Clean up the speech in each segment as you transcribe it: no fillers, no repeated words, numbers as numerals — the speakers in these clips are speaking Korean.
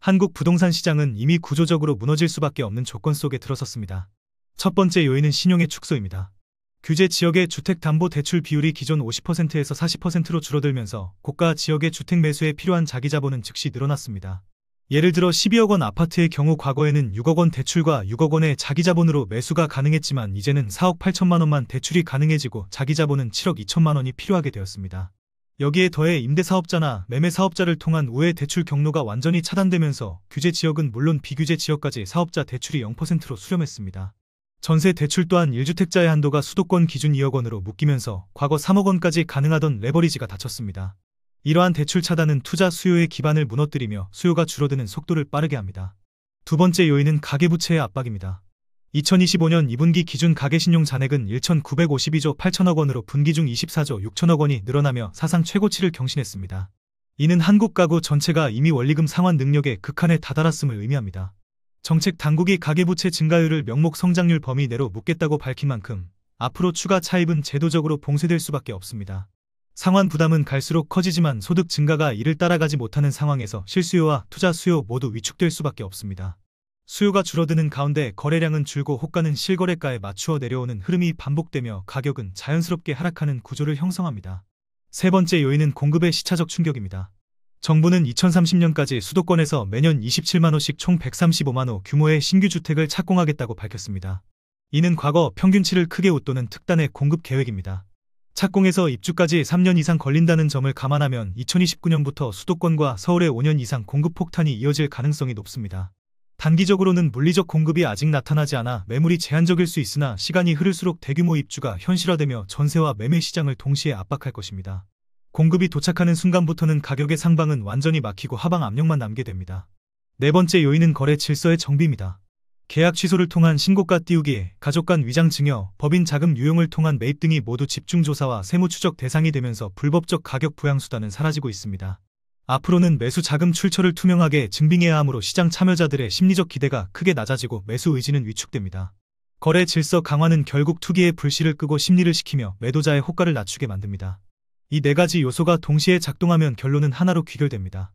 한국 부동산 시장은 이미 구조적으로 무너질 수밖에 없는 조건 속에 들어섰습니다. 첫 번째 요인은 신용의 축소입니다. 규제 지역의 주택담보대출 비율이 기존 50%에서 40%로 줄어들면서 고가 지역의 주택 매수에 필요한 자기자본은 즉시 늘어났습니다. 예를 들어 12억 원 아파트의 경우 과거에는 6억 원 대출과 6억 원의 자기자본으로 매수가 가능했지만 이제는 4억 8천만 원만 대출이 가능해지고 자기자본은 7억 2천만 원이 필요하게 되었습니다. 여기에 더해 임대사업자나 매매사업자를 통한 우회 대출 경로가 완전히 차단되면서 규제 지역은 물론 비규제 지역까지 사업자 대출이 0%로 수렴했습니다. 전세 대출 또한 1주택자의 한도가 수도권 기준 2억 원으로 묶이면서 과거 3억 원까지 가능하던 레버리지가 닫혔습니다. 이러한 대출 차단은 투자 수요의 기반을 무너뜨리며 수요가 줄어드는 속도를 빠르게 합니다. 두 번째 요인은 가계부채의 압박입니다. 2025년 2분기 기준 가계신용 잔액은 1,952조 8천억 원으로 분기 중 24조 6천억 원이 늘어나며 사상 최고치를 경신했습니다. 이는 한국 가구 전체가 이미 원리금 상환 능력의 극한에 다다랐음을 의미합니다. 정책 당국이 가계부채 증가율을 명목 성장률 범위 내로 묶겠다고 밝힌 만큼 앞으로 추가 차입은 제도적으로 봉쇄될 수밖에 없습니다. 상환 부담은 갈수록 커지지만 소득 증가가 이를 따라가지 못하는 상황에서 실수요와 투자 수요 모두 위축될 수밖에 없습니다. 수요가 줄어드는 가운데 거래량은 줄고 호가는 실거래가에 맞추어 내려오는 흐름이 반복되며 가격은 자연스럽게 하락하는 구조를 형성합니다. 세 번째 요인은 공급의 시차적 충격입니다. 정부는 2030년까지 수도권에서 매년 27만 호씩 총 135만 호 규모의 신규 주택을 착공하겠다고 밝혔습니다. 이는 과거 평균치를 크게 웃도는 특단의 공급 계획입니다. 착공에서 입주까지 3년 이상 걸린다는 점을 감안하면 2029년부터 수도권과 서울에 5년 이상 공급 폭탄이 이어질 가능성이 높습니다. 단기적으로는 물리적 공급이 아직 나타나지 않아 매물이 제한적일 수 있으나 시간이 흐를수록 대규모 입주가 현실화되며 전세와 매매 시장을 동시에 압박할 것입니다. 공급이 도착하는 순간부터는 가격의 상방은 완전히 막히고 하방 압력만 남게 됩니다. 네 번째 요인은 거래 질서의 정비입니다. 계약 취소를 통한 신고가 띄우기, 가족 간 위장 증여, 법인 자금 유용을 통한 매입 등이 모두 집중조사와 세무 추적 대상이 되면서 불법적 가격 부양 수단은 사라지고 있습니다. 앞으로는 매수 자금 출처를 투명하게 증빙해야 하므로 시장 참여자들의 심리적 기대가 크게 낮아지고 매수 의지는 위축됩니다. 거래 질서 강화는 결국 투기의 불씨를 끄고 심리를 식히며 매도자의 호가를 낮추게 만듭니다. 이 네 가지 요소가 동시에 작동하면 결론은 하나로 귀결됩니다.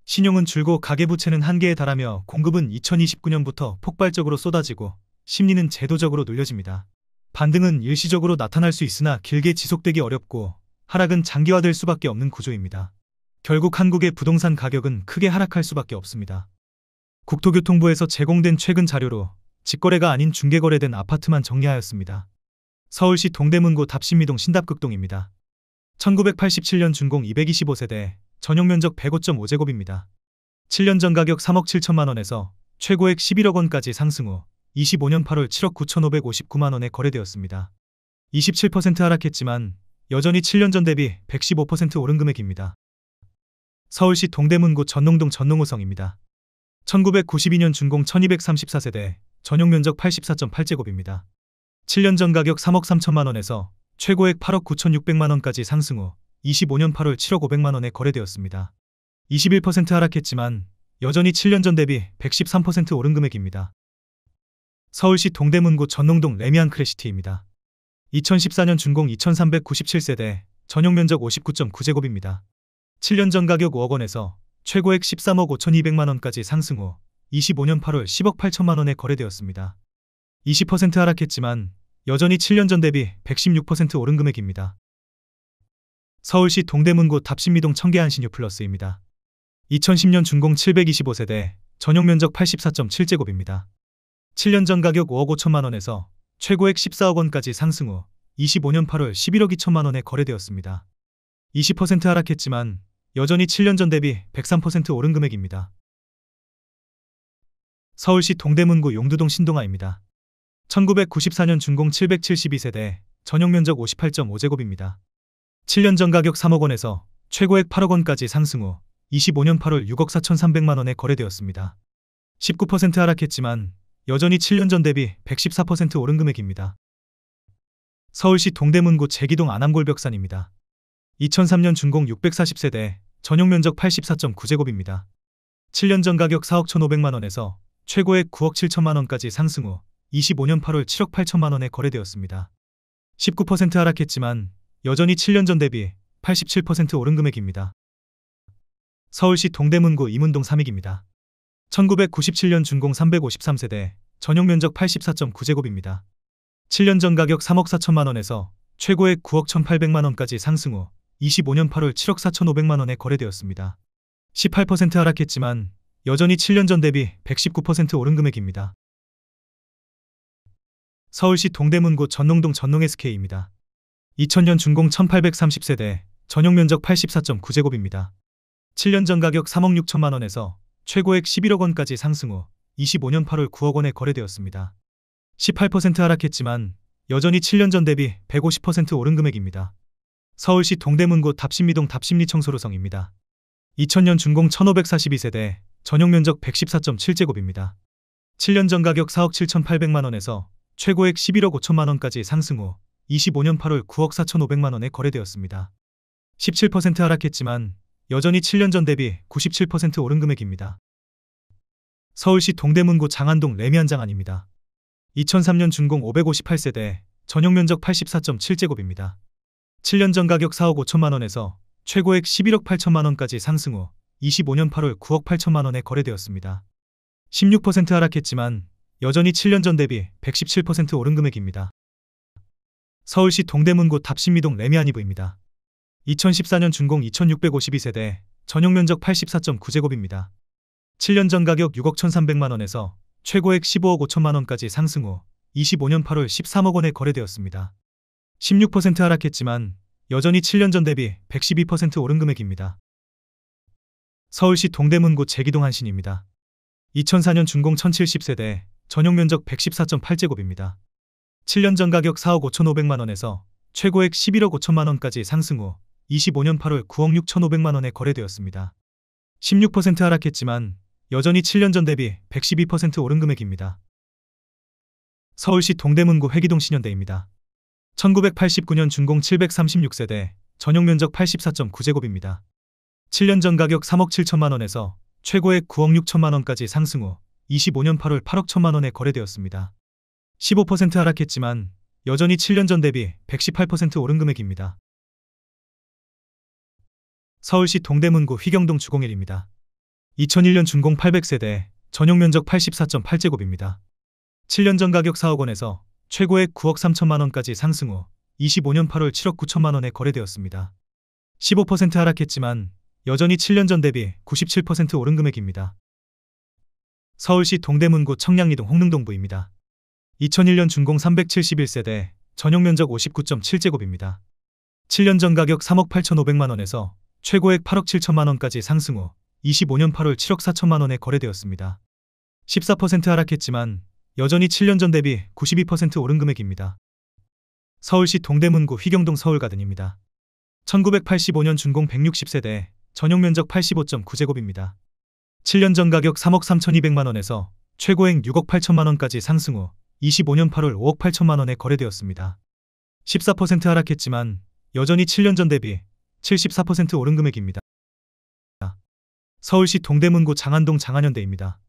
신용은 줄고 가계부채는 한계에 달하며 공급은 2029년부터 폭발적으로 쏟아지고 심리는 제도적으로 눌려집니다. 반등은 일시적으로 나타날 수 있으나 길게 지속되기 어렵고 하락은 장기화될 수밖에 없는 구조입니다. 결국 한국의 부동산 가격은 크게 하락할 수밖에 없습니다. 국토교통부에서 제공된 최근 자료로 직거래가 아닌 중개거래된 아파트만 정리하였습니다. 서울시 동대문구 답신미동 신답극동입니다. 1987년 준공 225세대, 전용면적 105.5제곱입니다. 7년 전 가격 3억 7천만 원에서 최고액 11억 원까지 상승 후 25년 8월 7억 9,559만 원에 거래되었습니다. 27% 하락했지만 여전히 7년 전 대비 115% 오른 금액입니다. 서울시 동대문구 전농동 전농우성입니다. 1992년 준공 1234세대, 전용면적 84.8제곱입니다. 7년 전 가격 3억 3천만 원에서 최고액 8억 9,600만 원까지 상승 후 25년 8월 7억 500만 원에 거래되었습니다. 21% 하락했지만 여전히 7년 전 대비 113% 오른 금액입니다. 서울시 동대문구 전농동 레미안 크래시티입니다. 2014년 준공 2397세대, 전용면적 59.9제곱입니다. 7년 전 가격 5억 원에서 최고액 13억 5,200만 원까지 상승 후 25년 8월 10억 8천만 원에 거래되었습니다. 20% 하락했지만 여전히 7년 전 대비 116% 오른 금액입니다. 서울시 동대문구 답신미동 청계한 신유플러스입니다. 2010년 준공 725세대, 전용면적 84.7제곱입니다. 7년 전 가격 5억 5천만 원에서 최고액 14억 원까지 상승 후 25년 8월 11억 2천만 원에 거래되었습니다. 20% 하락했지만 여전히 7년 전 대비 103% 오른 금액입니다. 서울시 동대문구 용두동 신동아입니다. 1994년 준공 772세대, 전용면적 58.5제곱입니다. 7년 전 가격 3억 원에서 최고액 8억 원까지 상승 후 25년 8월 6억 4,300만 원에 거래되었습니다. 19% 하락했지만 여전히 7년 전 대비 114% 오른 금액입니다. 서울시 동대문구 제기동 안암골벽산입니다. 2003년 준공 640세대, 전용면적 84.9제곱입니다. 7년 전 가격 4억 1,500만 원에서 최고액 9억 7천만 원까지 상승 후 25년 8월 7억 8천만 원에 거래되었습니다. 19% 하락했지만 여전히 7년 전 대비 87% 오른 금액입니다. 서울시 동대문구 이문동 삼익입니다. 1997년 준공 353세대, 전용 면적 84.9제곱입니다. 7년 전 가격 3억 4천만 원에서 최고액 9억 1,800만 원까지 상승 후 25년 8월 7억 4,500만 원에 거래되었습니다. 18% 하락했지만 여전히 7년 전 대비 119% 오른 금액입니다. 서울시 동대문구 전농동 전농 SK입니다. 2000년 준공 1830세대, 전용 면적 84.9제곱입니다. 7년 전 가격 3억 6천만 원에서 최고액 11억 원까지 상승 후 25년 8월 9억 원에 거래되었습니다. 18% 하락했지만 여전히 7년 전 대비 150% 오른 금액입니다. 서울시 동대문구 답심리동 답심리 청소로성입니다. 2000년 준공 1542세대, 전용 면적 114.7제곱입니다. 7년 전 가격 4억 7,800만 원에서 최고액 11억 5천만 원까지 상승 후 25년 8월 9억 4,500만 원에 거래되었습니다. 17% 하락했지만 여전히 7년 전 대비 97% 오른 금액입니다. 서울시 동대문구 장안동 레미안장안입니다. 2003년 준공 558세대, 전용 면적 84.7제곱입니다. 7년 전 가격 4억 5천만 원에서 최고액 11억 8천만 원까지 상승 후 25년 8월 9억 8천만 원에 거래되었습니다. 16% 하락했지만 여전히 7년 전 대비 117% 오른 금액입니다. 서울시 동대문구 답심리동 레미안이브입니다. 2014년 준공 2652세대, 전용 면적 84.9제곱입니다. 7년 전 가격 6억 1,300만 원에서 최고액 15억 5천만 원까지 상승 후 25년 8월 13억 원에 거래되었습니다. 16% 하락했지만 여전히 7년 전 대비 112% 오른 금액입니다. 서울시 동대문구 제기동 한신입니다. 2004년 준공 1070세대, 전용 면적 114.8제곱입니다. 7년 전 가격 4억 5,500만 원에서 최고액 11억 5천만 원까지 상승 후 25년 8월 9억 6,500만 원에 거래되었습니다. 16% 하락했지만 여전히 7년 전 대비 112% 오른 금액입니다. 서울시 동대문구 회기동 신현대입니다. 1989년 준공 736세대, 전용 면적 84.9제곱입니다. 7년 전 가격 3억 7천만 원에서 최고액 9억 6천만 원까지 상승 후 25년 8월 8억 1천만 원에 거래되었습니다. 15% 하락했지만 여전히 7년 전 대비 118% 오른 금액입니다. 서울시 동대문구 휘경동 주공일입니다. 2001년 준공 800세대, 전용 면적 84.8제곱입니다. 7년 전 가격 4억 원에서 최고액 9억 3천만 원까지 상승 후 25년 8월 7억 9천만 원에 거래되었습니다. 15% 하락했지만 여전히 7년 전 대비 97% 오른 금액입니다. 서울시 동대문구 청량리동 홍능동부입니다. 2001년 준공 371세대, 전용 면적 59.7제곱입니다. 7년 전 가격 3억 8,500만 원에서 최고액 8억 7천만 원까지 상승 후 25년 8월 7억 4천만 원에 거래되었습니다. 14% 하락했지만 여전히 7년 전 대비 92% 오른 금액입니다. 서울시 동대문구 휘경동 서울가든입니다. 1985년 준공 160세대, 전용 면적 85.9제곱입니다. 7년 전 가격 3억 3,200만 원에서 최고액 6억 8천만 원까지 상승 후 25년 8월 5억 8천만 원에 거래되었습니다. 14% 하락했지만 여전히 7년 전 대비 74% 오른 금액입니다. 서울시 동대문구 장안동 장안현대입니다.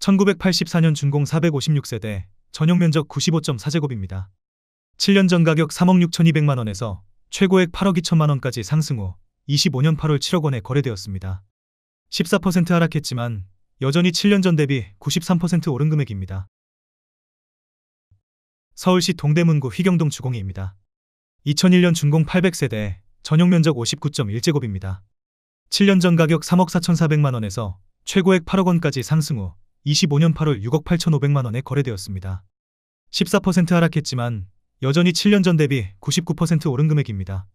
1984년 준공 456세대, 전용 면적 95.4제곱입니다. 7년 전 가격 3억 6,200만 원에서 최고액 8억 2천만 원까지 상승 후 25년 8월 7억 원에 거래되었습니다. 14% 하락했지만 여전히 7년 전 대비 93% 오른 금액입니다. 서울시 동대문구 휘경동 주공이입니다. 2001년 준공 800세대, 전용 면적 59.1제곱입니다. 7년 전 가격 3억 4,400만 원에서 최고액 8억 원까지 상승 후 25년 8월 6억 8,500만 원에 거래되었습니다. 14% 하락했지만 여전히 7년 전 대비 99% 오른 금액입니다.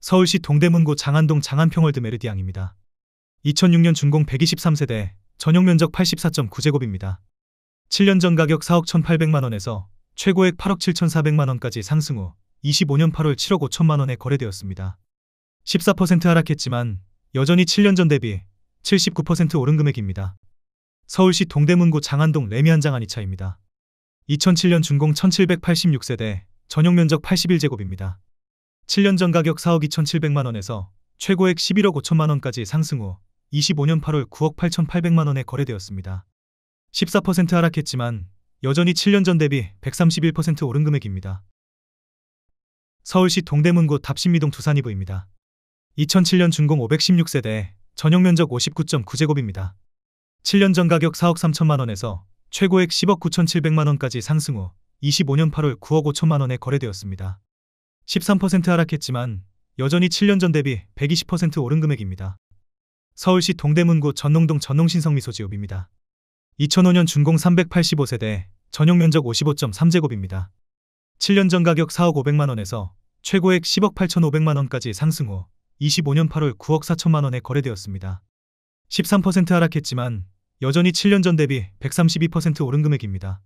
서울시 동대문구 장안동 장안평월드 메르디앙입니다. 2006년 준공 123세대, 전용 면적 84.9제곱입니다. 7년 전 가격 4억 1,800만 원에서 최고액 8억 7,400만 원까지 상승 후 25년 8월 7억 5천만 원에 거래되었습니다. 14% 하락했지만 여전히 7년 전 대비 79% 오른 금액입니다. 서울시 동대문구 장안동 레미안장안 2차입니다. 2007년 준공 1786세대, 전용 면적 81제곱입니다. 7년 전 가격 4억 2,700만 원에서 최고액 11억 5천만 원까지 상승 후 25년 8월 9억 8,800만 원에 거래되었습니다. 14% 하락했지만 여전히 7년 전 대비 131% 오른 금액입니다. 서울시 동대문구 답심리동 두산이브입니다. 2007년 준공 516세대, 전용 면적 59.9제곱입니다. 7년 전 가격 4억 3천만 원에서 최고액 10억 9천7백만 원까지 상승 후 25년 8월 9억 5천만 원에 거래되었습니다. 13% 하락했지만 여전히 7년 전 대비 120% 오른 금액입니다. 서울시 동대문구 전농동 전농신성미소지읍입니다. 2005년 준공 385세대, 전용 면적 55.3제곱입니다. 7년 전 가격 4억 5백만 원에서 최고액 10억 8천5백만 원까지 상승 후 25년 8월 9억 4천만 원에 거래되었습니다. 13% 하락했지만 여전히 7년 전 대비 132% 오른 금액입니다.